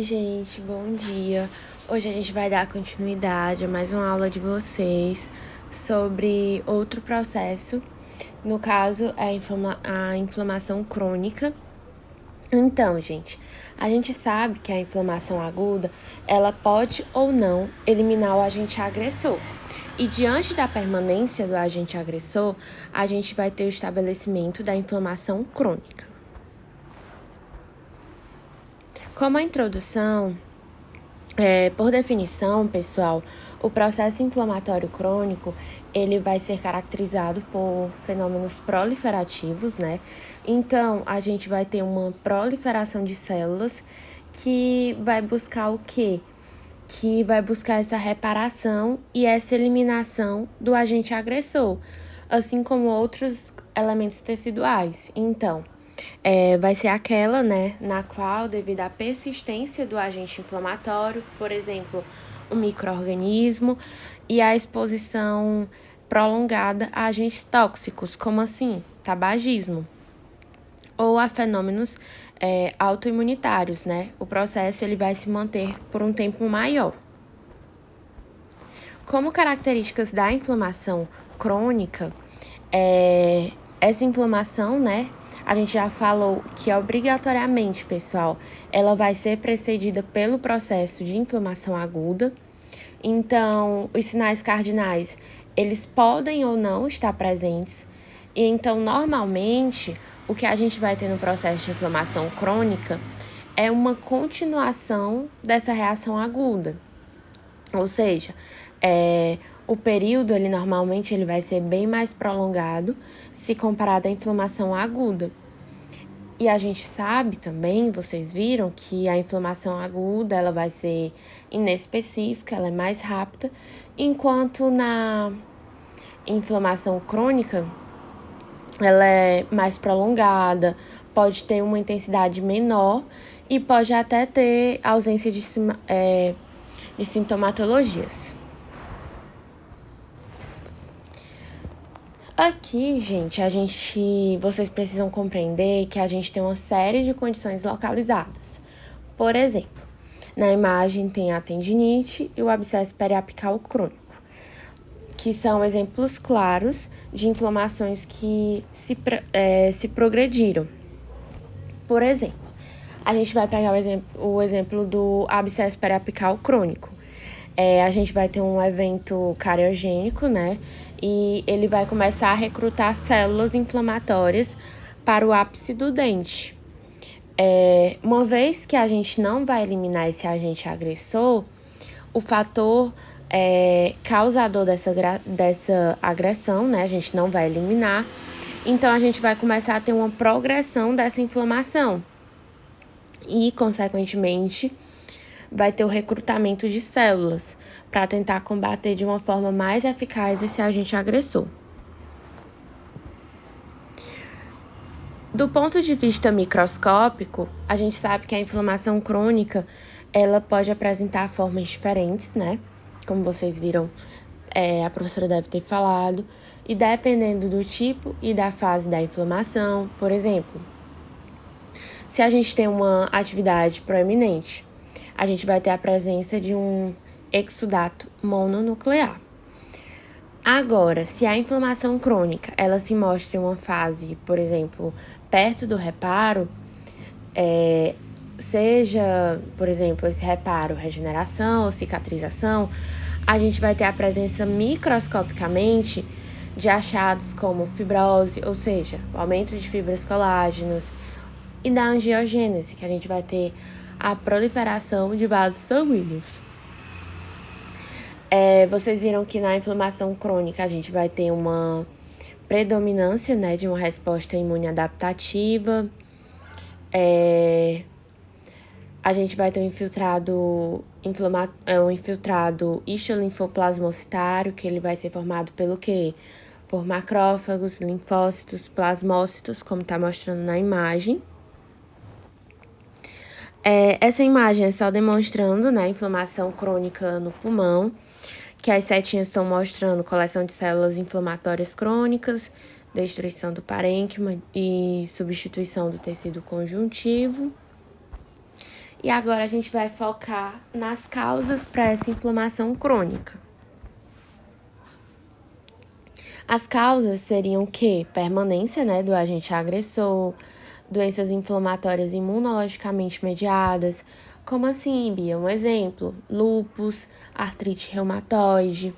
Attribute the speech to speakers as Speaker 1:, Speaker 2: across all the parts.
Speaker 1: gente, bom dia. Hoje a gente vai dar continuidade a mais uma aula de vocês sobre outro processo, no caso é a inflamação crônica. Então, gente, a gente sabe que a inflamação aguda, ela pode ou não eliminar o agente agressor. E diante da permanência do agente agressor, a gente vai ter o estabelecimento da inflamação crônica. Como a introdução, por definição, pessoal, o processo inflamatório crônico, ele vai ser caracterizado por fenômenos proliferativos, né? Então, a gente vai ter uma proliferação de células que vai buscar o quê? Que vai buscar essa reparação e essa eliminação do agente agressor, assim como outros elementos teciduais. Então, vai ser aquela, né, na qual, devido à persistência do agente inflamatório, por exemplo, o micro-organismo, e a exposição prolongada a agentes tóxicos, como assim, tabagismo, ou a fenômenos autoimunitários, né? O processo ele vai se manter por um tempo maior. Como características da inflamação crônica, essa inflamação, né, a gente já falou que obrigatoriamente, pessoal, ela vai ser precedida pelo processo de inflamação aguda. Então, os sinais cardinais, eles podem ou não estar presentes. E então, normalmente, o que a gente vai ter no processo de inflamação crônica é uma continuação dessa reação aguda. Ou seja, o período, ele normalmente ele vai ser bem mais prolongado se comparado à inflamação aguda. E a gente sabe também, vocês viram, que a inflamação aguda, ela vai ser inespecífica, ela é mais rápida, enquanto na inflamação crônica, ela é mais prolongada, pode ter uma intensidade menor e pode até ter ausência de sintomatologias. Aqui, gente, vocês precisam compreender que a gente tem uma série de condições localizadas. Por exemplo, na imagem tem a tendinite e o abscesso periapical crônico, que são exemplos claros de inflamações que se progrediram. Por exemplo, a gente vai pegar o exemplo do abscesso periapical crônico. A gente vai ter um evento cariogênico, né? E ele vai começar a recrutar células inflamatórias para o ápice do dente. Uma vez que a gente não vai eliminar esse agente agressor, o fator causador dessa agressão, né? A gente não vai eliminar. Então, a gente vai começar a ter uma progressão dessa inflamação. E, consequentemente, vai ter o recrutamento de células para tentar combater de uma forma mais eficaz esse agente agressor. Do ponto de vista microscópico, a gente sabe que a inflamação crônica, ela pode apresentar formas diferentes, né? Como vocês viram, a professora deve ter falado. E dependendo do tipo e da fase da inflamação, por exemplo, se a gente tem uma atividade proeminente, a gente vai ter a presença de um exudato mononuclear. Agora, se a inflamação crônica ela se mostra em uma fase, por exemplo, perto do reparo, seja, por exemplo, esse reparo, regeneração ou cicatrização, a gente vai ter a presença microscopicamente de achados como fibrose, ou seja, o aumento de fibras colágenas, e da angiogênese, que a gente vai ter a proliferação de vasos sanguíneos. Vocês viram que na inflamação crônica a gente vai ter uma predominância, né, de uma resposta imune adaptativa. A gente vai ter um infiltrado histolinfoplasmocitário, que ele vai ser formado pelo quê? Por macrófagos, linfócitos, plasmócitos, como está mostrando na imagem. Essa imagem é só demonstrando, né, a inflamação crônica no pulmão, que as setinhas estão mostrando coleção de células inflamatórias crônicas, destruição do parênquima e substituição do tecido conjuntivo. E agora a gente vai focar nas causas para essa inflamação crônica. As causas seriam o quê? Permanência, né, do agente agressor, doenças inflamatórias imunologicamente mediadas. Como assim, Bia? Um exemplo: lúpus, artrite reumatoide.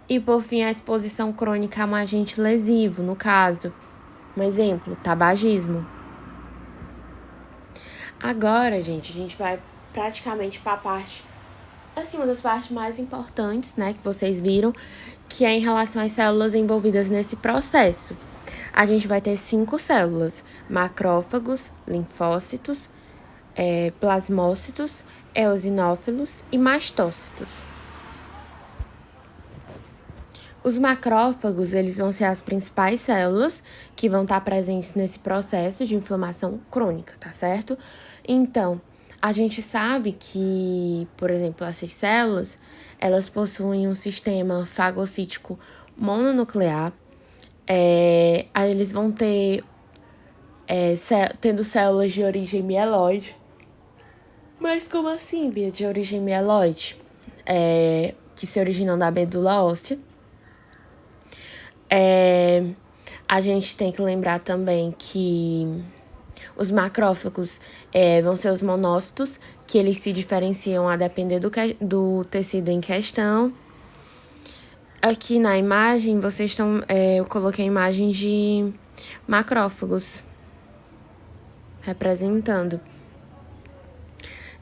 Speaker 1: E, por fim, a exposição crônica a um agente lesivo, no caso. Um exemplo: tabagismo. Agora, gente, a gente vai praticamente para a parte, assim, uma das partes mais importantes, né, que vocês viram, que é em relação às células envolvidas nesse processo. A gente vai ter 5 células: macrófagos, linfócitos, plasmócitos, eosinófilos e mastócitos. Os macrófagos, eles vão ser as principais células que vão estar presentes nesse processo de inflamação crônica, tá certo? Então, a gente sabe que, por exemplo, essas células, elas possuem um sistema fagocítico mononuclear. Eles vão ter tendo células de origem mieloide. Mas como assim, Bia, de origem mieloide? Que se originam da medula óssea. A gente tem que lembrar também que os macrófagos vão ser os monócitos, que eles se diferenciam a depender do tecido em questão. Aqui na imagem, vocês estão... eu coloquei a imagem de macrófagos representando.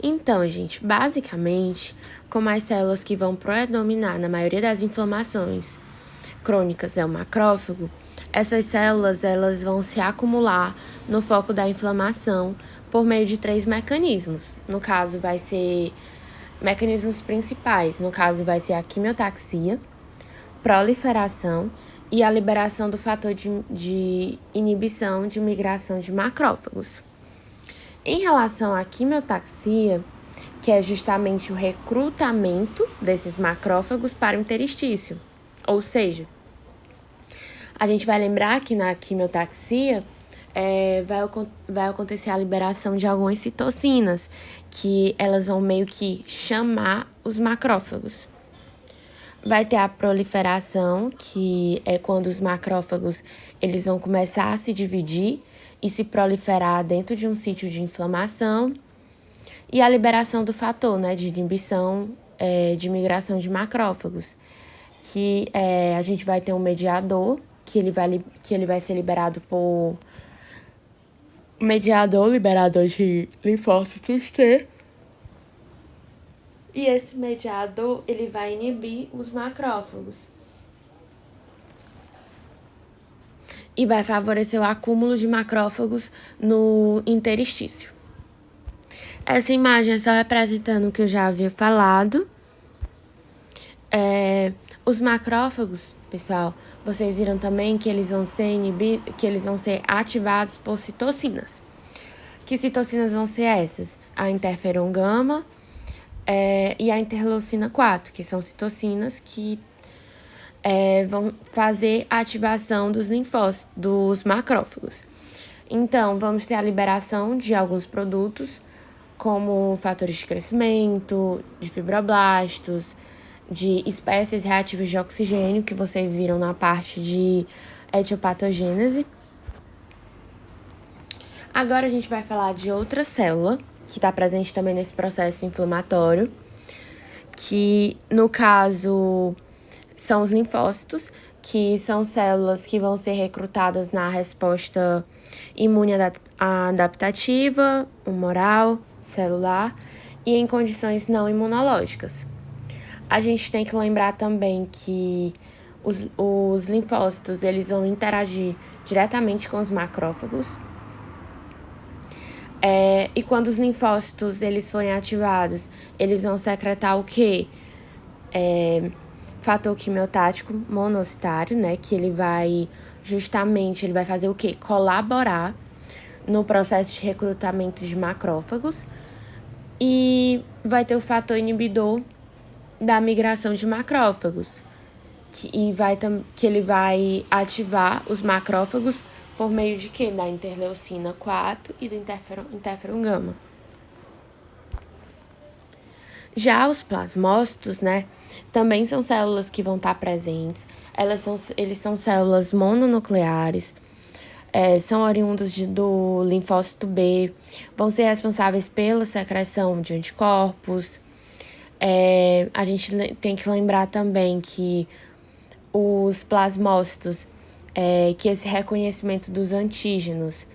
Speaker 1: Então, gente, basicamente, como as células que vão predominar na maioria das inflamações crônicas é o macrófago, essas células elas vão se acumular no foco da inflamação por meio de 3 mecanismos. No caso, vai ser mecanismos principais. No caso, vai ser a quimiotaxia, proliferação e a liberação do fator de inibição de migração de macrófagos. Em relação à quimiotaxia, que é justamente o recrutamento desses macrófagos para o interstício, ou seja, a gente vai lembrar que na quimiotaxia vai acontecer a liberação de algumas citocinas, que elas vão meio que chamar os macrófagos. Vai ter a proliferação, que é quando os macrófagos eles vão começar a se dividir e se proliferar dentro de um sítio de inflamação. E a liberação do fator, né, de inibição de migração de macrófagos, que a gente vai ter um mediador, que ele vai ser liberado por liberador de linfócitos T. E esse mediador, ele vai inibir os macrófagos. E vai favorecer o acúmulo de macrófagos no interstício. Essa imagem é só representando o que eu já havia falado. Os macrófagos, pessoal, vocês viram também que eles vão ser ativados por citocinas. Que citocinas vão ser essas? A interferon gama e a interleucina 4, que são citocinas que vão fazer a ativação dos linfócitos, dos macrófagos. Então, vamos ter a liberação de alguns produtos, como fatores de crescimento, de fibroblastos, de espécies reativas de oxigênio, que vocês viram na parte de etiopatogênese. Agora a gente vai falar de outra célula, que está presente também nesse processo inflamatório, que no caso são os linfócitos, que são células que vão ser recrutadas na resposta imune adaptativa, humoral, celular e em condições não imunológicas. A gente tem que lembrar também que os linfócitos eles vão interagir diretamente com os macrófagos. E quando os linfócitos eles forem ativados, eles vão secretar o quê? Fator quimiotático monocitário, né? Que ele vai fazer o quê? Colaborar no processo de recrutamento de macrófagos. E vai ter o fator inibidor da migração de macrófagos, que ele vai ativar os macrófagos por meio de quê? Da interleucina 4 e do interferon gama. Já os plasmócitos, né, também são células que vão estar presentes. Eles são células mononucleares, são oriundos do linfócito B, vão ser responsáveis pela secreção de anticorpos. A gente tem que lembrar também que os plasmócitos, que esse reconhecimento dos antígenos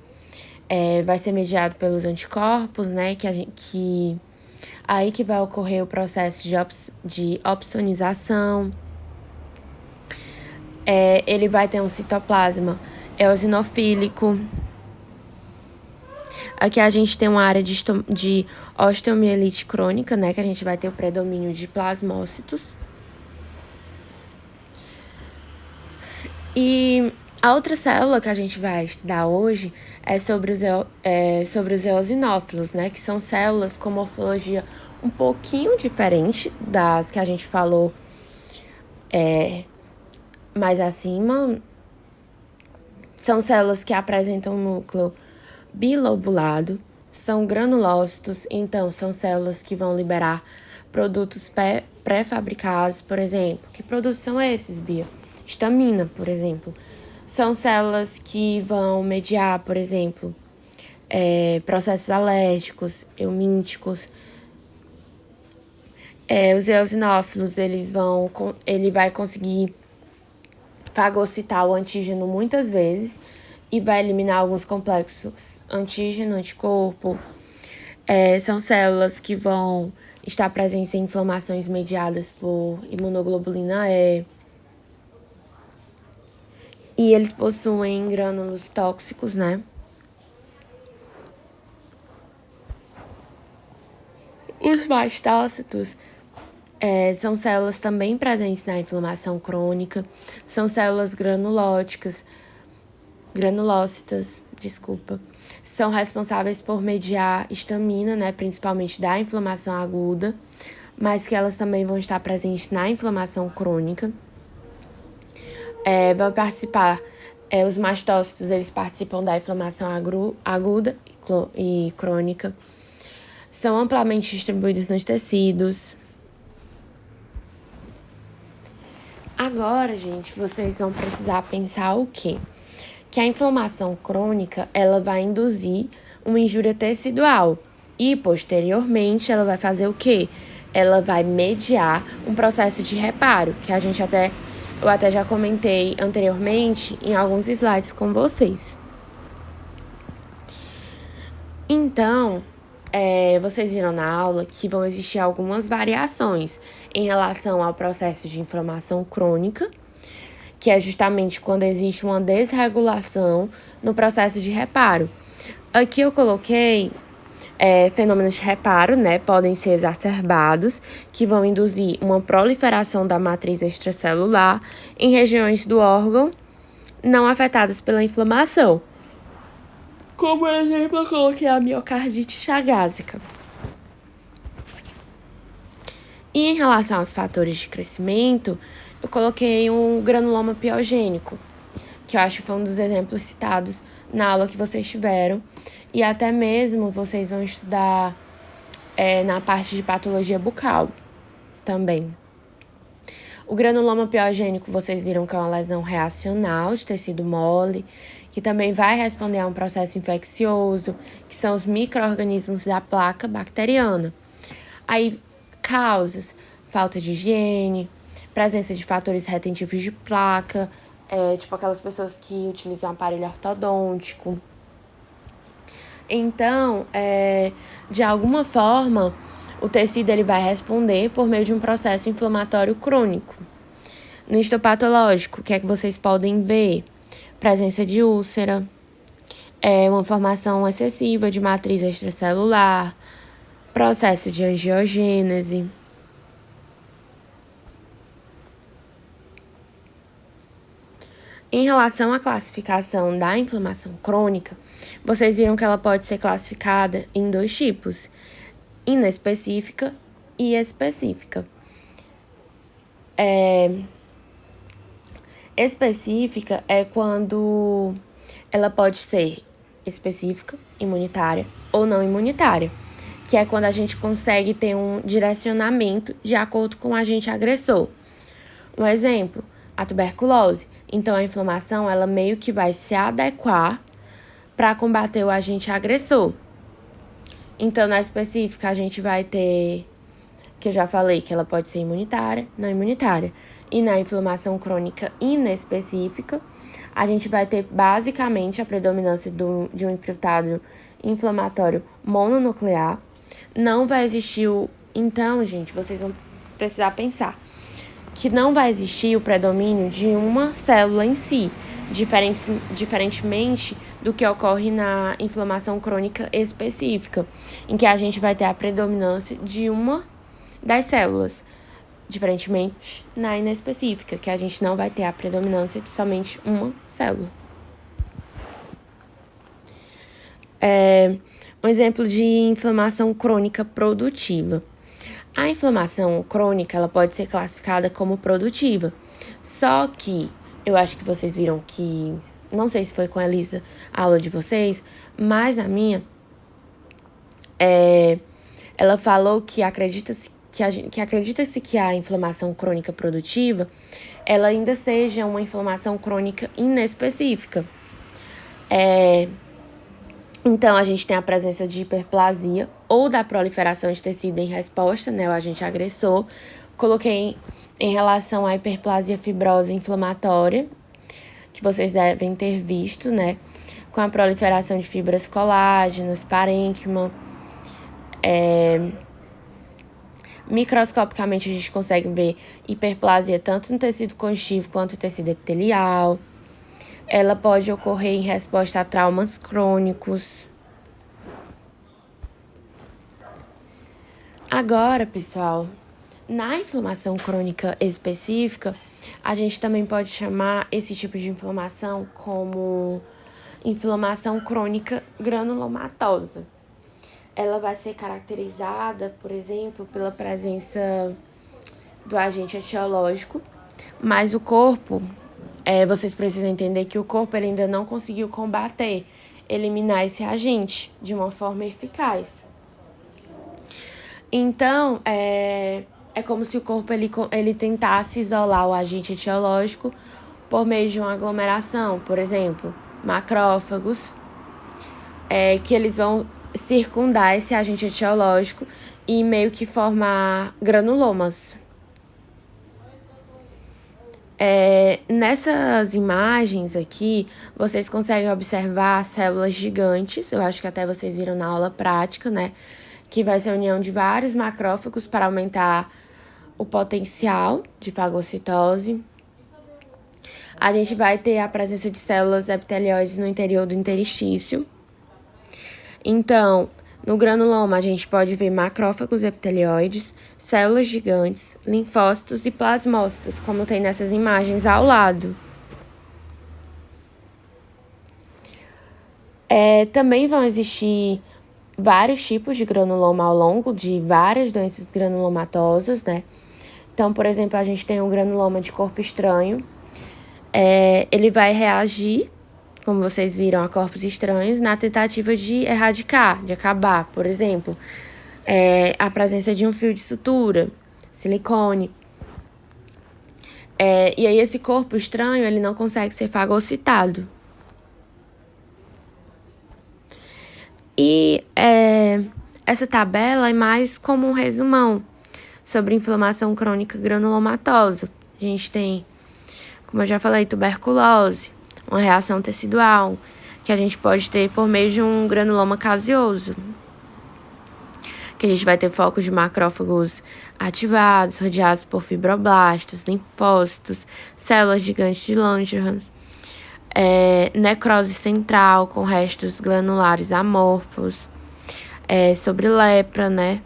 Speaker 1: vai ser mediado pelos anticorpos, né, aí que vai ocorrer o processo de opsonização. Ele vai ter um citoplasma eosinofílico. Aqui a gente tem uma área de osteomielite crônica, né, que a gente vai ter o predomínio de plasmócitos. E a outra célula que a gente vai estudar hoje é sobre os eosinófilos, né, que são células com morfologia um pouquinho diferente das que a gente falou mais acima. São células que apresentam núcleo bilobulado, são granulócitos, então são células que vão liberar produtos pré-fabricados, por exemplo. Que produtos são esses, Bia? Histamina, por exemplo. São células que vão mediar, por exemplo, processos alérgicos, eumínticos. Os eosinófilos, ele vai conseguir fagocitar o antígeno muitas vezes e vai eliminar alguns complexos antígeno-anticorpo. São células que vão estar presentes em inflamações mediadas por imunoglobulina E. E eles possuem grânulos tóxicos, né? Os mastócitos são células também presentes na inflamação crônica, são células granulócitas, são responsáveis por mediar histamina, né, principalmente da inflamação aguda, mas que elas também vão estar presentes na inflamação crônica. Vão participar, os mastócitos, eles participam da inflamação aguda e crônica, são amplamente distribuídos nos tecidos. Agora, gente, vocês vão precisar pensar o quê? Que a inflamação crônica, ela vai induzir uma injúria tecidual e, posteriormente, ela vai fazer o quê? Ela vai mediar um processo de reparo, que eu até já comentei anteriormente em alguns slides com vocês. Então, vocês viram na aula que vão existir algumas variações em relação ao processo de inflamação crônica, que é justamente quando existe uma desregulação no processo de reparo. Aqui eu coloquei fenômenos de reparo, né, podem ser exacerbados, que vão induzir uma proliferação da matriz extracelular em regiões do órgão não afetadas pela inflamação. Como exemplo, eu coloquei a miocardite chagásica. E em relação aos fatores de crescimento, eu coloquei um granuloma piogênico, que eu acho que foi um dos exemplos citados na aula que vocês tiveram. E até mesmo vocês vão estudar na parte de patologia bucal também. O granuloma piogênico, vocês viram que é uma lesão reacional de tecido mole, que também vai responder a um processo infeccioso, que são os micro-organismos da placa bacteriana. Aí, causas: falta de higiene, presença de fatores retentivos de placa, tipo aquelas pessoas que utilizam aparelho ortodôntico. Então, de alguma forma, o tecido ele vai responder por meio de um processo inflamatório crônico. No histopatológico, o que é que vocês podem ver? Presença de úlcera, uma formação excessiva de matriz extracelular, processo de angiogênese. Em relação à classificação da inflamação crônica, vocês viram que ela pode ser classificada em 2 tipos: inespecífica e específica. Específica é quando ela pode ser específica, imunitária ou não imunitária, que é quando a gente consegue ter um direcionamento de acordo com o agente agressor. Um exemplo, a tuberculose. Então, a inflamação, ela meio que vai se adequar para combater o agente agressor. Então, na específica, a gente vai ter, que eu já falei, que ela pode ser imunitária, não imunitária. E na inflamação crônica inespecífica, a gente vai ter basicamente a predominância de um infiltrado inflamatório mononuclear. Não vai existir o... Então, gente, vocês vão precisar pensar que não vai existir o predomínio de uma célula em si, diferentemente do que ocorre na inflamação crônica específica, em que a gente vai ter a predominância de uma das células, diferentemente na inespecífica, que a gente não vai ter a predominância de somente uma célula. Um exemplo de inflamação crônica produtiva. A inflamação crônica, ela pode ser classificada como produtiva, só que eu acho que vocês viram que, não sei se foi com a Elisa a aula de vocês, mas a minha, ela falou que acredita-se que a inflamação crônica produtiva, ela ainda seja uma inflamação crônica inespecífica. Então, a gente tem a presença de hiperplasia ou da proliferação de tecido em resposta, né, o agente agressor. Coloquei em relação à hiperplasia fibrosa inflamatória, que vocês devem ter visto, né, com a proliferação de fibras colágenas, parênquima. Microscopicamente, a gente consegue ver hiperplasia tanto no tecido conjuntivo quanto no tecido epitelial. Ela pode ocorrer em resposta a traumas crônicos. Agora, pessoal, na inflamação crônica específica, a gente também pode chamar esse tipo de inflamação como inflamação crônica granulomatosa. Ela vai ser caracterizada, por exemplo, pela presença do agente etiológico, mas o corpo... vocês precisam entender que o corpo ele ainda não conseguiu eliminar esse agente de uma forma eficaz. Então, é como se o corpo ele tentasse isolar o agente etiológico por meio de uma aglomeração, por exemplo, macrófagos, que eles vão circundar esse agente etiológico e meio que formar granulomas. Nessas imagens aqui, vocês conseguem observar células gigantes, eu acho que até vocês viram na aula prática, né? Que vai ser a união de vários macrófagos para aumentar o potencial de fagocitose. A gente vai ter a presença de células epitelióides no interior do interstício. Então, no granuloma, a gente pode ver macrófagos epitelióides, células gigantes, linfócitos e plasmócitos, como tem nessas imagens ao lado. Também vão existir vários tipos de granuloma ao longo de várias doenças granulomatosas, né? Então, por exemplo, a gente tem um granuloma de corpo estranho. Ele vai reagir, como vocês viram, a corpos estranhos, na tentativa de erradicar, de acabar. Por exemplo, a presença de um fio de sutura, silicone. E aí esse corpo estranho, ele não consegue ser fagocitado. E essa tabela é mais como um resumão sobre inflamação crônica granulomatosa. A gente tem, como eu já falei, tuberculose, uma reação tecidual, que a gente pode ter por meio de um granuloma caseoso, que a gente vai ter focos de macrófagos ativados, rodeados por fibroblastos, linfócitos, células gigantes de Langerhans, necrose central com restos granulares amorfos, sobre lepra, né,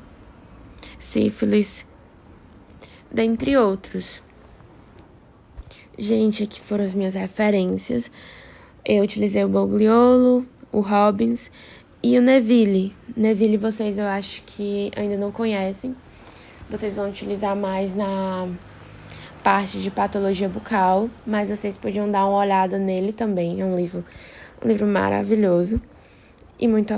Speaker 1: sífilis, dentre outros. Gente, aqui foram as minhas referências. Eu utilizei o Bogliolo, o Robbins e o Neville. Neville vocês eu acho que ainda não conhecem. Vocês vão utilizar mais na parte de patologia bucal, mas vocês podiam dar uma olhada nele também. É um livro maravilhoso e muito